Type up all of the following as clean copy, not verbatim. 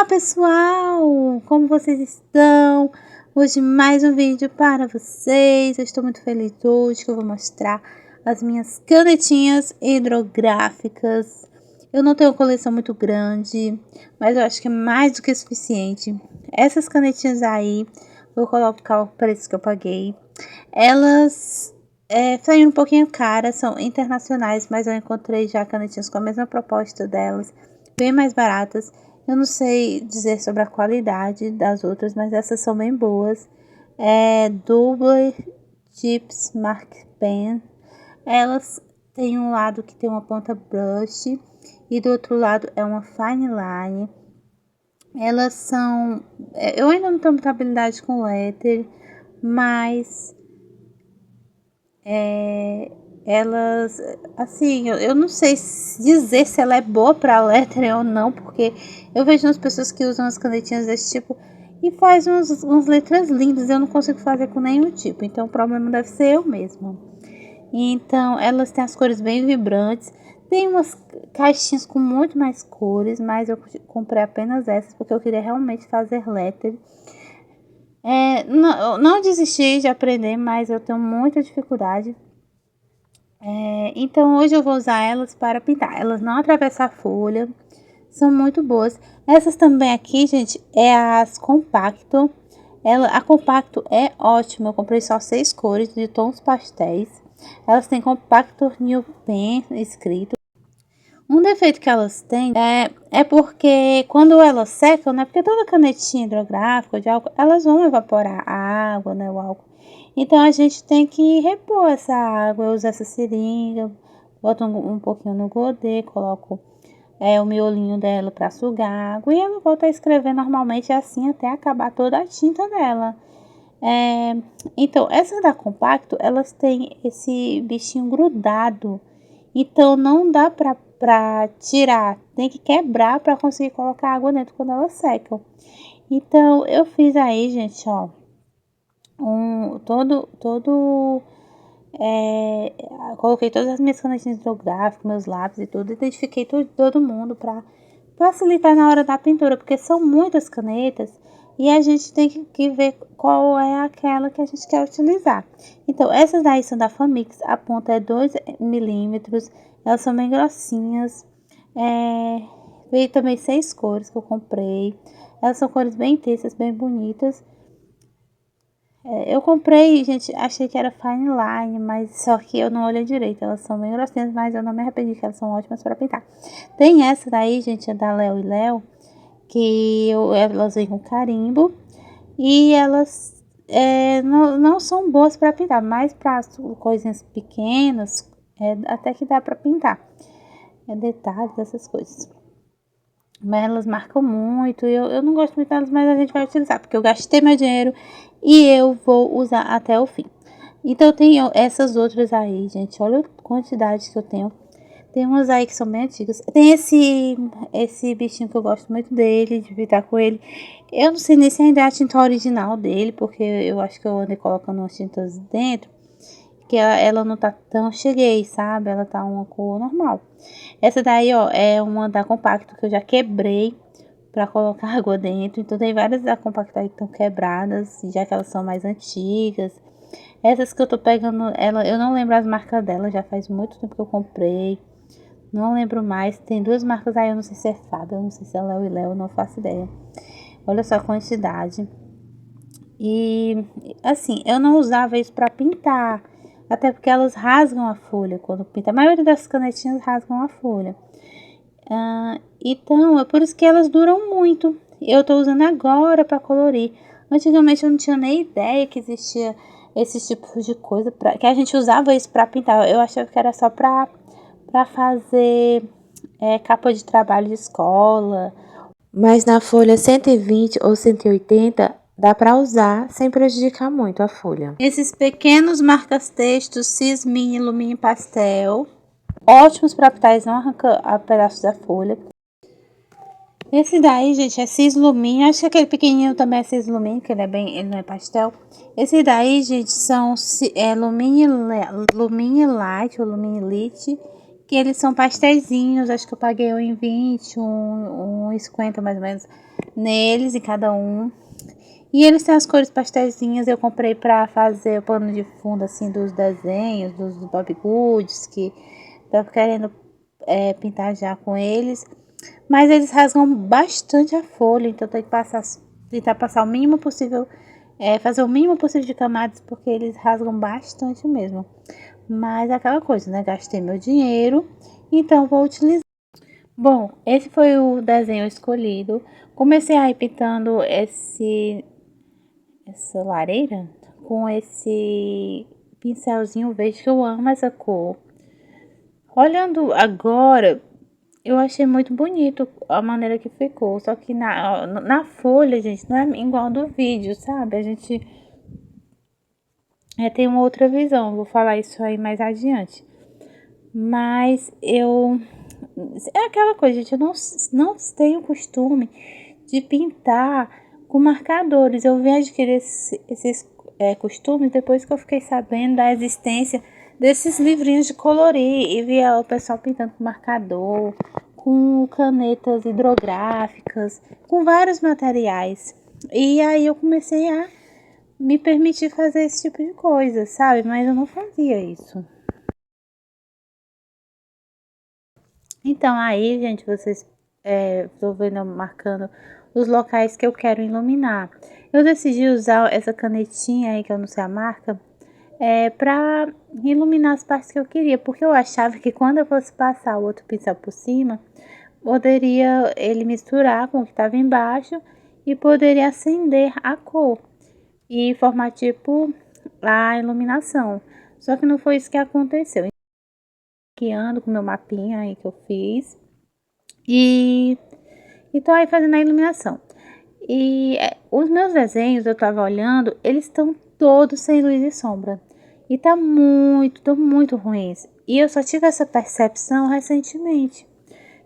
Olá pessoal, como vocês estão? Hoje mais um vídeo para vocês. Eu estou muito feliz hoje que eu vou mostrar as minhas canetinhas hidrográficas. Eu não tenho uma coleção muito grande, mas eu acho que é mais do que suficiente. Essas canetinhas aí, vou colocar o preço que eu paguei. Elas saíram um pouquinho caras, são internacionais, mas eu encontrei já canetinhas com a mesma proposta delas, bem mais baratas. Eu não sei dizer sobre a qualidade das outras, mas essas são bem boas. Double Tips Mark Pen. Elas têm um lado que tem uma ponta brush e do outro lado é uma fine line. Elas são... eu ainda não tenho muita habilidade com letter, mas... elas, assim, eu não sei dizer se ela é boa para lettering ou não, porque eu vejo umas pessoas que usam as canetinhas desse tipo e faz umas letras lindas, eu não consigo fazer com nenhum tipo, então o problema deve ser eu mesma. Então, elas têm as cores bem vibrantes, tem umas caixinhas com muito mais cores, mas eu comprei apenas essas porque eu queria realmente fazer lettering. Não desisti de aprender, mas eu tenho muita dificuldade. Então hoje eu vou usar elas para pintar. Elas não atravessam a folha, são muito boas. Essas também aqui, gente, é as Compacto. A Compacto é ótima, eu comprei só 6 cores de tons pastéis. Elas têm Compacto New Pen escrito. Um defeito que elas têm é porque quando elas secam, né? Porque toda canetinha hidrográfica de álcool, elas vão evaporar a água, né? O álcool. Então a gente tem que repor essa água. Eu uso essa seringa, boto um pouquinho no godê, coloco o miolinho dela para sugar água e ela volta a escrever normalmente assim até acabar toda a tinta dela. Então, essa da Compacto, elas têm esse bichinho grudado. Então, não dá pra tirar. Tem que quebrar pra conseguir colocar água dentro quando elas secam. Então, eu fiz aí, gente, ó. Coloquei todas as minhas canetinhas hidrográficas, meus lápis e tudo. Identifiquei todo mundo pra facilitar na hora da pintura. Porque são muitas canetas. E a gente tem que ver qual é aquela que a gente quer utilizar. Então, essas daí são da Famix. A ponta é 2 milímetros. Elas são bem grossinhas. Veio também 6 cores que eu comprei. Elas são cores bem intensas, bem bonitas. Eu comprei, gente, achei que era fine line, mas só que eu não olhei direito. Elas são bem grossinhas, mas eu não me arrependi, que elas são ótimas para pintar. Tem essa daí, gente, é da Léo e Léo, que elas vêm com carimbo. E elas não são boas para pintar, mas para coisinhas pequenas, até que dá para pintar. Detalhes, essas coisas. Mas elas marcam muito. Eu não gosto muito delas, mas a gente vai utilizar, porque eu gastei meu dinheiro e eu vou usar até o fim. Então eu tenho essas outras aí, gente. Olha a quantidade que eu tenho. Tem umas aí que são bem antigas. Tem esse bichinho que eu gosto muito dele, de pintar com ele. Eu não sei nem se ainda é a tinta original dele, porque eu acho que eu andei colocando umas tintas dentro, que ela não tá tão cheguei, sabe? Ela tá uma cor normal. Essa daí, ó, é uma da Compacto que eu já quebrei pra colocar água dentro. Então tem várias da Compacto aí que estão quebradas, já que elas são mais antigas. Essas que eu tô pegando, eu não lembro as marcas dela, já faz muito tempo que eu comprei. Não lembro mais. Tem 2 marcas aí, eu não sei se é Fábio, eu não sei se é Léo e Léo, não faço ideia. Olha só a quantidade. E, assim, eu não usava isso pra pintar. Até porque elas rasgam a folha quando pinta. A maioria das canetinhas rasgam a folha. Então, é por isso que elas duram muito. Eu tô usando agora pra colorir. Antigamente eu não tinha nem ideia que existia esses tipos de coisa. Que a gente usava isso pra pintar. Eu achava que era só pra fazer capa de trabalho de escola. Mas na folha 120 ou 180 dá para usar sem prejudicar muito a folha. Esses pequenos marcas-textos Cis Mini Lumine Pastel, ótimos para pintar, não arranca a pedaços da folha. Esse daí, gente, é Cis Lumine. Acho que aquele pequenininho também é Cis Lumine, que ele não é pastel. Esse daí, gente, são Lumine Light ou Lumine Lit, que eles são pastéisinhos. Acho que eu paguei um em 20, um em 50 mais ou menos. neles, em cada um. E eles têm as cores pastelzinhas, eu comprei pra fazer o pano de fundo, assim, dos desenhos, dos Bob Goods, que tava querendo pintar já com eles. Mas eles rasgam bastante a folha, então tem que tentar passar o mínimo possível, fazer o mínimo possível de camadas, porque eles rasgam bastante mesmo. Mas é aquela coisa, né? Gastei meu dinheiro, então vou utilizar. Bom, esse foi o desenho escolhido. Comecei aí pintando essa lareira com esse pincelzinho verde, que eu amo essa cor. Olhando agora, eu achei muito bonito a maneira que ficou. Só que na folha, gente, não é igual do vídeo, sabe? A gente tem uma outra visão. Vou falar isso aí mais adiante. Mas eu. É aquela coisa, gente. Eu não tenho costume de pintar com marcadores. Eu vim adquirir esses costumes depois que eu fiquei sabendo da existência desses livrinhos de colorir e via o pessoal pintando com marcador, com canetas hidrográficas, com vários materiais. E aí eu comecei a me permitir fazer esse tipo de coisa, sabe? Mas eu não fazia isso. Então aí, gente, vocês estou vendo marcando os locais que eu quero iluminar. Eu decidi usar essa canetinha aí, que eu não sei a marca, para iluminar as partes que eu queria, porque eu achava que quando eu fosse passar o outro pincel por cima, poderia ele misturar com o que estava embaixo e poderia acender a cor e formar tipo a iluminação. Só que não foi isso que aconteceu. Que ando com meu mapinha aí que eu fiz e tô aí fazendo a iluminação. E os meus desenhos, eu tava olhando, eles estão todos sem luz e sombra. E tão muito ruins. E eu só tive essa percepção recentemente,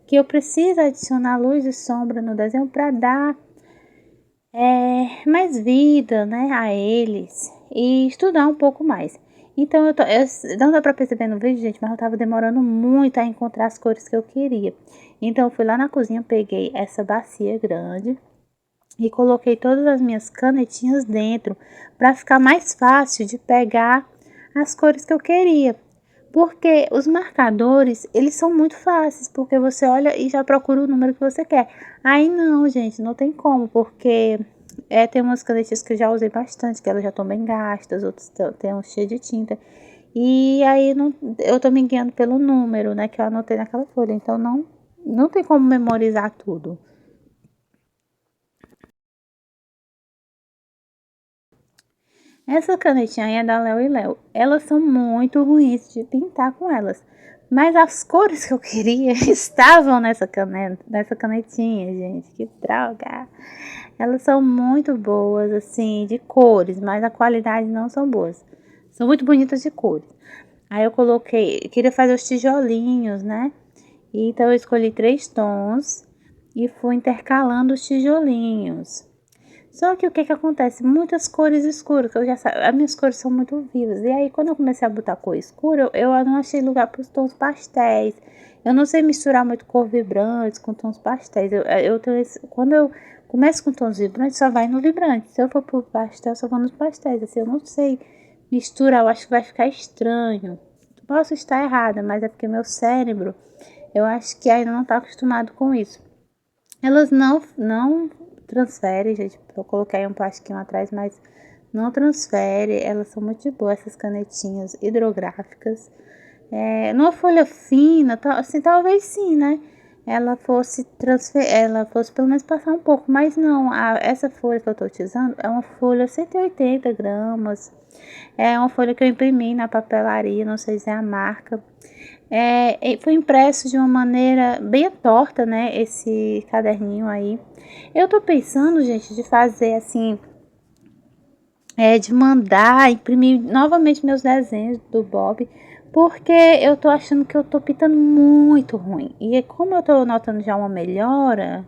que eu preciso adicionar luz e sombra no desenho para dar mais vida, né, a eles e estudar um pouco mais. Então não dá para perceber no vídeo, gente, mas eu tava demorando muito a encontrar as cores que eu queria. Então eu fui lá na cozinha, peguei essa bacia grande e coloquei todas as minhas canetinhas dentro para ficar mais fácil de pegar as cores que eu queria. Porque os marcadores, eles são muito fáceis, porque você olha e já procura o número que você quer. Aí não, gente, não tem como, porque tem umas canetinhas que eu já usei bastante, que elas já estão bem gastas, outras tem um cheio de tinta. E aí eu tô me guiando pelo número, né, que eu anotei naquela folha. Então não tem como memorizar tudo. Essa canetinha aí é da Léo e Léo. Elas são muito ruins de pintar com elas. Mas as cores que eu queria estavam nessa canetinha, gente. Que droga! Elas são muito boas, assim, de cores, mas a qualidade não são boas. São muito bonitas de cores. Aí eu queria fazer os tijolinhos, né? Então eu escolhi 3 tons e fui intercalando os tijolinhos. Só que o que acontece? Muitas cores escuras, que eu já as minhas cores são muito vivas. E aí, quando eu comecei a botar cor escura, eu não achei lugar para os tons pastéis. Eu não sei misturar muito cor vibrantes com tons pastéis. Quando eu começo com tons vibrantes, só vai no vibrante. Se eu for pro pastel, só vou nos pastéis. Assim, eu não sei misturar, eu acho que vai ficar estranho. Posso estar errada, mas é porque meu cérebro, eu acho que ainda não está acostumado com isso. Elas não transferem, gente. Eu coloquei um plastiquinho atrás, mas não transfere. Elas são muito boas, essas canetinhas hidrográficas. Numa folha fina, assim, talvez sim, né? Ela fosse pelo menos passar um pouco, mas não. Essa folha que eu tô utilizando é uma folha 180 gramas. É uma folha que eu imprimi na papelaria, não sei se é a marca. Foi impresso de uma maneira bem torta, né? Esse caderninho aí. Eu tô pensando, gente, de fazer assim, de mandar imprimir novamente meus desenhos do Bob, porque eu tô achando que eu tô pintando muito ruim. E como eu tô notando já uma melhora,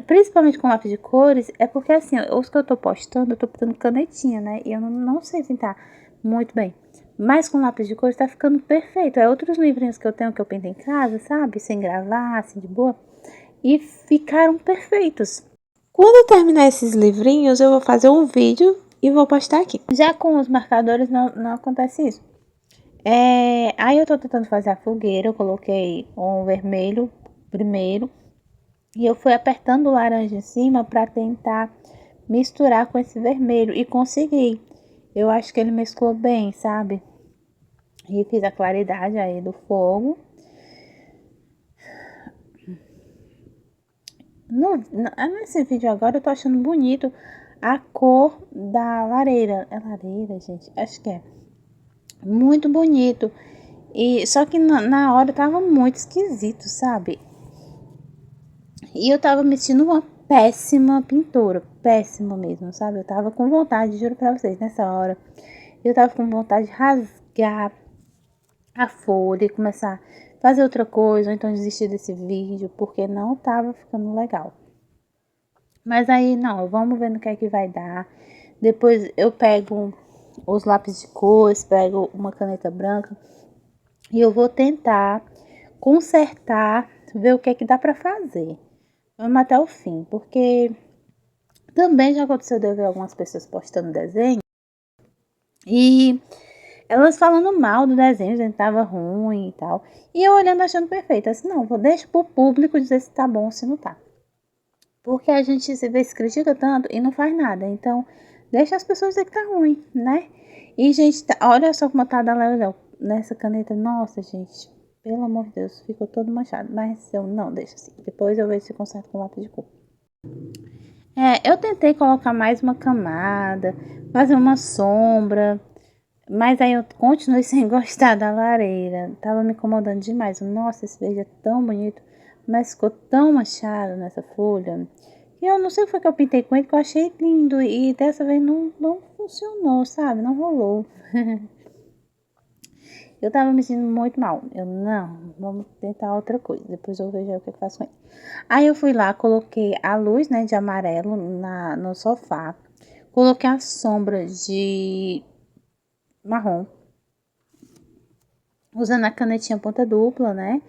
principalmente com lápis de cores, é porque assim, os que eu tô postando, eu tô pintando canetinha, né? E eu não sei pintar muito bem. Mas com lápis de cores tá ficando perfeito. Outros livrinhos que eu tenho que eu pinto em casa, sabe? Sem gravar, assim, de boa. E ficaram perfeitos. Quando eu terminar esses livrinhos, eu vou fazer um vídeo e vou postar aqui. Já com os marcadores não acontece isso. Aí eu tô tentando fazer a fogueira, eu coloquei um vermelho primeiro e eu fui apertando o laranja em cima para tentar misturar com esse vermelho e consegui. Eu acho que ele mesclou bem, sabe? E fiz a claridade aí do fogo. Nesse vídeo agora eu tô achando bonito a cor da lareira. É lareira, gente? Acho que é. Muito bonito. E só que na hora tava muito esquisito, sabe? E eu tava me sentindo uma péssima pintora, péssima mesmo, sabe? Eu tava com vontade, juro pra vocês, nessa hora, eu tava com vontade de rasgar a folha e começar a fazer outra coisa, ou então desistir desse vídeo, porque não tava ficando legal. Mas aí, não, vamos ver no que é que vai dar. Depois eu pego os lápis de cores, pego uma caneta branca e eu vou tentar consertar, ver o que é que dá pra fazer. Vamos até o fim, porque também já aconteceu de eu ver algumas pessoas postando desenho e elas falando mal do desenho, dizendo que tava ruim e tal. E eu olhando achando perfeito. Assim, não, deixa pro público dizer se tá bom ou se não tá. Porque a gente se vê se critica tanto e não faz nada. Então, deixa as pessoas dizer que tá ruim, né? E, gente, olha só como tá da Léo nessa caneta. Nossa, gente, pelo amor de Deus, ficou todo manchado. Mas eu não deixo assim. Depois eu vejo se conserto com lápis de cor. Eu tentei colocar mais uma camada, fazer uma sombra, mas aí eu continuei sem gostar da lareira. Tava me incomodando demais. Nossa, esse verde é tão bonito, mas ficou tão manchado nessa folha. E eu não sei o que foi que eu pintei com ele, que eu achei lindo. E dessa vez não funcionou, sabe? Não rolou. Eu tava me sentindo muito mal. Vamos tentar outra coisa. Depois eu vejo o que eu faço com ele. Aí eu fui lá, coloquei a luz, né, de amarelo no sofá. Coloquei a sombra de marrom. Usando a canetinha ponta dupla, né?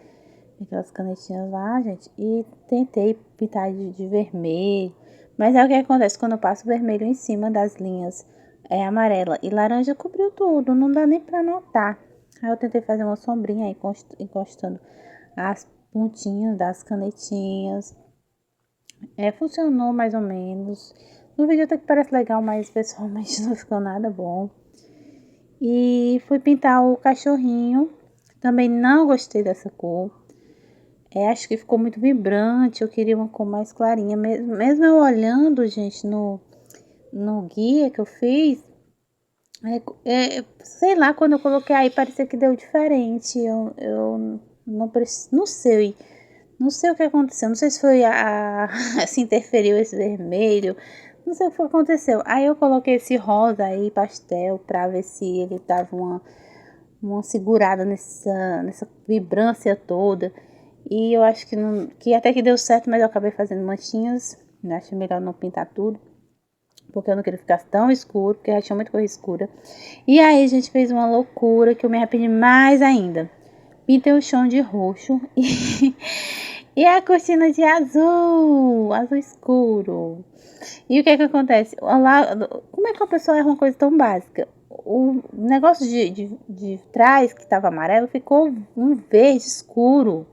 Aquelas canetinhas lá, gente. E tentei pintar de vermelho. Mas aí o que acontece? Quando eu passo vermelho em cima das linhas amarela e laranja, cobriu tudo. Não dá nem pra notar. Aí eu tentei fazer uma sombrinha aí, encostando as pontinhas das canetinhas. Funcionou mais ou menos. No vídeo até que parece legal, mas pessoalmente não ficou nada bom. E fui pintar o cachorrinho. Também não gostei dessa cor. Acho que ficou muito vibrante. Eu queria uma cor mais clarinha. Mesmo eu olhando, gente, no guia que eu fiz, sei lá, quando eu coloquei aí, parecia que deu diferente. Eu não sei. Não sei o que aconteceu. Não sei se foi se interferiu esse vermelho. Não sei o que aconteceu. Aí eu coloquei esse rosa aí, pastel, pra ver se ele dava uma segurada nessa vibrância toda. E eu acho que até que deu certo, mas eu acabei fazendo manchinhas. Acho melhor não pintar tudo, porque eu não queria ficar tão escuro, porque já tinha muita coisa escura. E aí a gente fez uma loucura que eu me arrependi mais ainda. Pintei o chão de roxo e a cortina de azul escuro. E o que acontece? Como é que a pessoa erra uma coisa tão básica? O negócio de trás, que estava amarelo, ficou um verde escuro.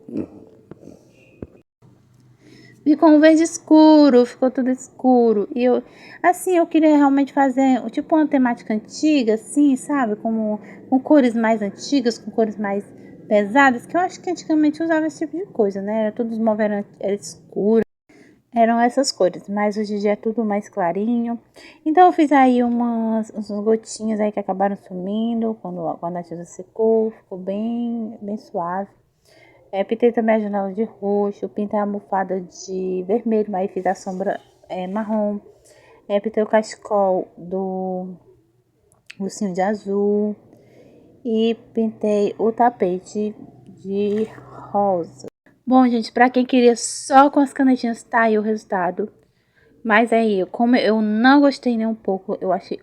Ficou um verde escuro, ficou tudo escuro. E eu queria realmente fazer tipo uma temática antiga, assim, sabe? Com cores mais antigas, com cores mais pesadas, que eu acho que antigamente usava esse tipo de coisa, né? Todos os móveis eram escuros, eram essas cores, mas hoje em dia é tudo mais clarinho. Então eu fiz aí umas gotinhas aí que acabaram sumindo quando a tinta secou, ficou bem suave. Pintei também a janela de roxo, pintei a almofada de vermelho, aí fiz a sombra marrom. Pintei o cachecol do ursinho de azul e pintei o tapete de rosa. Bom, gente, pra quem queria só com as canetinhas, tá aí o resultado. Mas aí, como eu não gostei nem um pouco, eu achei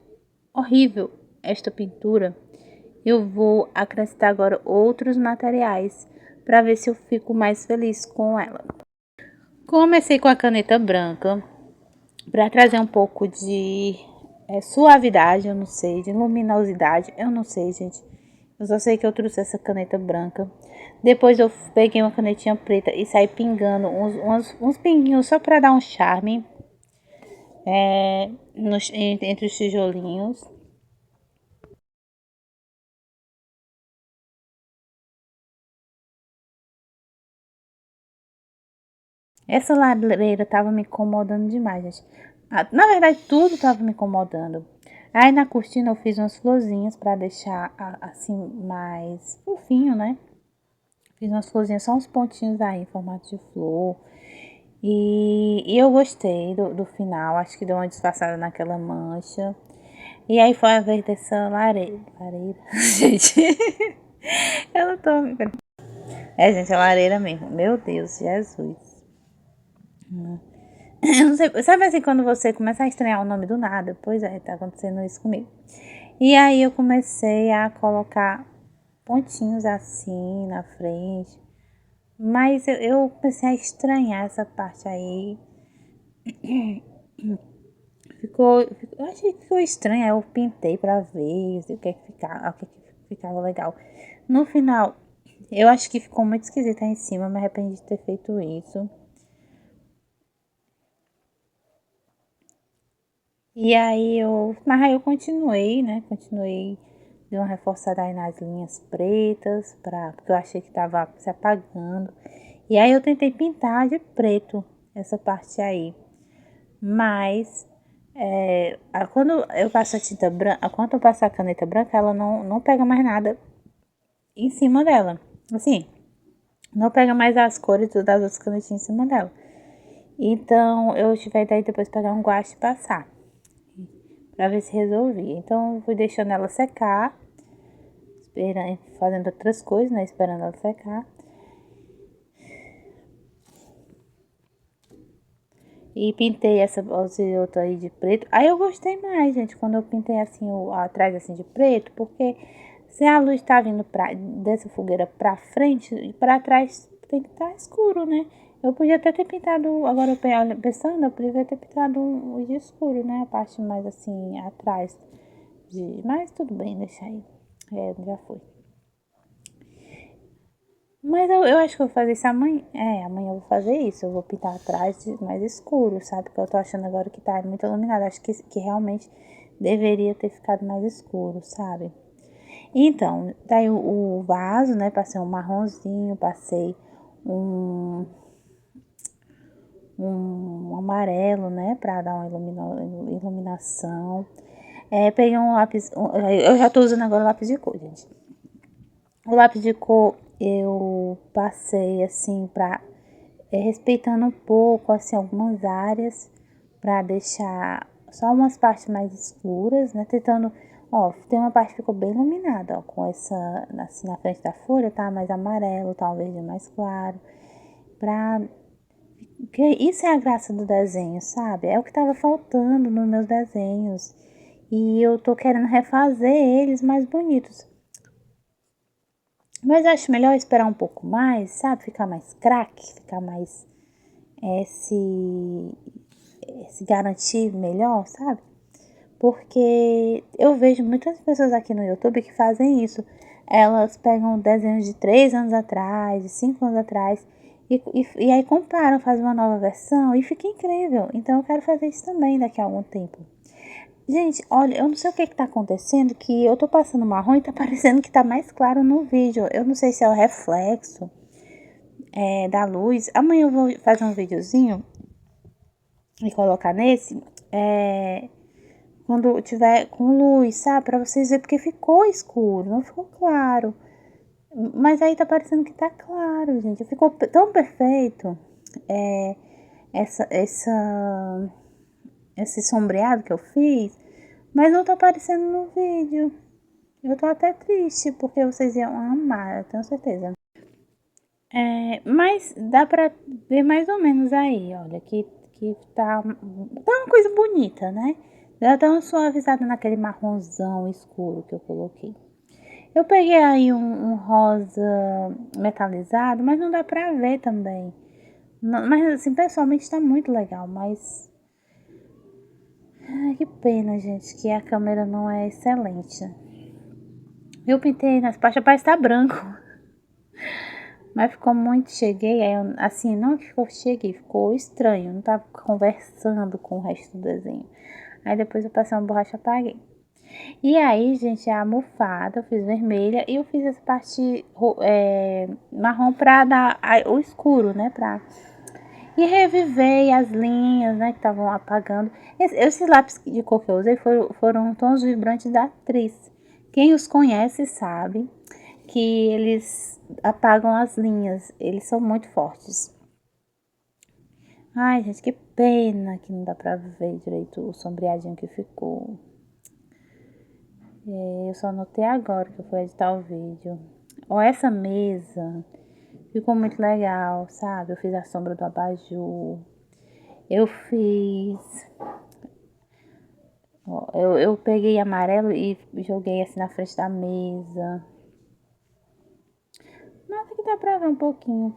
horrível esta pintura, eu vou acrescentar agora outros materiais para ver se eu fico mais feliz com ela. Comecei com a caneta branca para trazer um pouco de suavidade, eu não sei, de luminosidade, eu não sei, gente. Eu só sei que eu trouxe essa caneta branca. Depois eu peguei uma canetinha preta e saí pingando uns pinguinhos só para dar um charme entre os tijolinhos. Essa lareira tava me incomodando demais, gente. Na verdade, tudo tava me incomodando. Aí na cortina eu fiz umas florzinhas para deixar assim mais fofinho, né? Fiz umas florzinhas, só uns pontinhos aí em formato de flor. E eu gostei do final, acho que deu uma disfarçada naquela mancha. E aí foi a vez dessa lareira. Lareira? Gente, eu não tô me. Gente, é lareira mesmo. Meu Deus, Jesus. Eu não sei, sabe assim, quando você começa a estranhar o nome do nada? Pois é, tá acontecendo isso comigo. E aí eu comecei a colocar pontinhos assim na frente. Mas eu comecei a estranhar essa parte aí. Eu achei que ficou estranho. Aí eu pintei pra ver o que é que ficava, o que é que ficava legal. No final, eu acho que ficou muito esquisito aí em cima. Me arrependi de ter feito isso. Mas aí eu continuei, né? Continuei, dei uma reforçada aí nas linhas pretas, porque eu achei que tava se apagando. E aí eu tentei pintar de preto essa parte aí. Mas quando eu passo a tinta branca, quando eu passo a caneta branca, ela não pega mais nada em cima dela. Assim, não pega mais as cores das outras canetinhas em cima dela. Então eu tive a ideia de depois pegar um guache e passar, pra ver se resolvia. Então eu fui deixando ela secar, fazendo outras coisas, né? Esperando ela secar. E pintei essa outra aí de preto. Aí eu gostei mais, gente, quando eu pintei assim atrás assim de preto, porque se a luz tá vindo dessa fogueira pra frente e pra trás tem que estar escuro, né? Eu podia até ter pintado, agora pensando, eu podia ter pintado um de escuro, né? A parte mais assim atrás. Mas tudo bem, deixa aí. Já foi. Mas eu acho que eu vou fazer isso amanhã. Amanhã eu vou fazer isso. Eu vou pintar atrás mais escuro, sabe? Porque eu tô achando agora que tá muito iluminado. Acho que realmente deveria ter ficado mais escuro, sabe? Então, daí o vaso, né? Passei um marronzinho, passei um, um amarelo, né? Pra dar uma iluminação. Peguei um lápis. Eu já tô usando agora lápis de cor, gente. O lápis de cor eu passei assim pra respeitando um pouco assim algumas áreas para deixar só umas partes mais escuras, né? Tentando, ó, tem uma parte que ficou bem iluminada, ó, com essa assim na frente da folha tá mais amarelo, tá um verde mais claro, pra porque isso é a graça do desenho, sabe? É o que tava faltando nos meus desenhos. E eu tô querendo refazer eles mais bonitos. Mas eu acho melhor esperar um pouco mais, sabe? Ficar mais craque, ficar mais se garantir melhor, sabe? Porque eu vejo muitas pessoas aqui no YouTube que fazem isso. Elas pegam desenhos de 3 anos atrás, de 5 anos atrás, e aí comparam, fazem uma nova versão e fica incrível. Então eu quero fazer isso também daqui a algum tempo. Gente, olha, eu não sei o que tá acontecendo, que eu tô passando marrom e tá parecendo que tá mais claro no vídeo. Eu não sei se é o reflexo da luz. Amanhã eu vou fazer um videozinho e colocar nesse, quando tiver com luz, sabe? Pra vocês verem, porque ficou escuro, não ficou claro. Mas aí tá parecendo que tá claro, gente. Ficou tão perfeito é, essa, essa, esse sombreado que eu fiz, mas não tá aparecendo no vídeo. Eu tô até triste, porque vocês iam amar, eu tenho certeza. Mas dá pra ver mais ou menos aí, olha, que tá uma coisa bonita, né? Dá até uma suavizada naquele marronzão escuro que eu coloquei. Eu peguei aí um rosa metalizado, mas não dá pra ver também. Mas assim, pessoalmente tá muito legal, mas Ai, que pena, gente, que a câmera não é excelente. Eu pintei nas partes, parece estar branco. Mas ficou muito, cheguei, aí eu, assim, não ficou, cheguei, ficou estranho, não tava conversando com o resto do desenho. Aí depois eu passei uma borracha e apaguei. E aí, gente, a almofada eu fiz vermelha e eu fiz essa parte marrom pra dar o escuro, né, e reviver as linhas, né, que estavam apagando. Esses lápis de cor que eu usei foram tons vibrantes da atriz. Quem os conhece sabe que eles apagam as linhas, eles são muito fortes. Ai, gente, que pena que não dá pra ver direito o sombreadinho que ficou. Eu só notei agora que eu fui editar o vídeo. Ó, essa mesa ficou muito legal, sabe? Eu fiz a sombra do abajur. Eu fiz. Ó, eu peguei amarelo e joguei assim na frente da mesa. Mas aqui dá pra ver um pouquinho.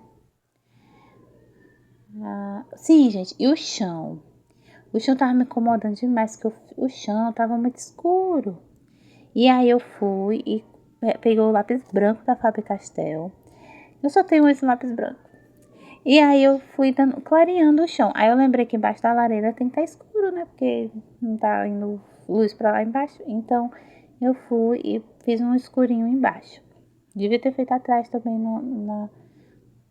Sim, gente, e o chão? O chão tava me incomodando demais, porque o chão tava muito escuro. E aí eu fui e peguei o lápis branco da Faber-Castell. Eu só tenho esse lápis branco. E aí eu fui clareando o chão. Aí eu lembrei que embaixo da lareira tem que estar escuro, né? Porque não tá indo luz pra lá embaixo. Então eu fui e fiz um escurinho embaixo. Devia ter feito atrás também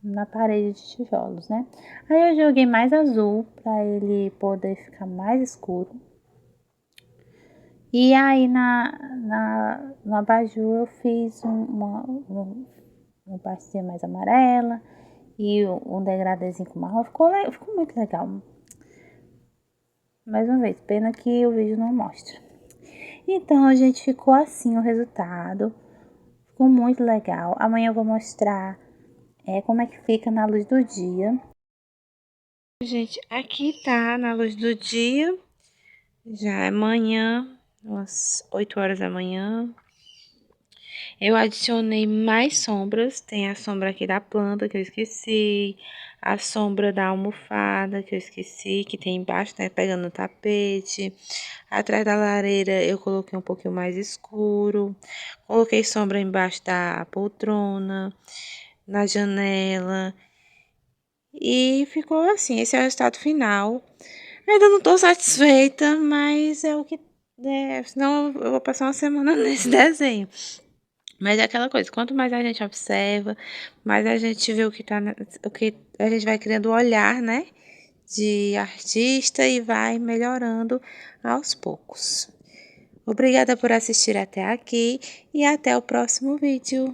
na parede de tijolos, né? Aí eu joguei mais azul pra ele poder ficar mais escuro. E aí no abajur eu fiz uma partezinha mais amarela e um degradezinho com marrom. Ficou muito legal. Mais uma vez, pena que o vídeo não mostra. Então, a gente ficou assim o resultado. Ficou muito legal. Amanhã eu vou mostrar como é que fica na luz do dia. Gente, aqui tá na luz do dia. Já é manhã, umas 8 horas da manhã. Eu adicionei mais sombras. Tem a sombra aqui da planta que eu esqueci. A sombra da almofada que eu esqueci, que tem embaixo, né? Pegando no tapete. Atrás da lareira eu coloquei um pouquinho mais escuro. Coloquei sombra embaixo da poltrona, na janela. E ficou assim, esse é o resultado final. Ainda não tô satisfeita, mas é o que senão eu vou passar uma semana nesse desenho. Mas é aquela coisa, quanto mais a gente observa, mais a gente vê o que o que a gente vai criando o olhar, né, de artista e vai melhorando aos poucos. Obrigada por assistir até aqui e até o próximo vídeo.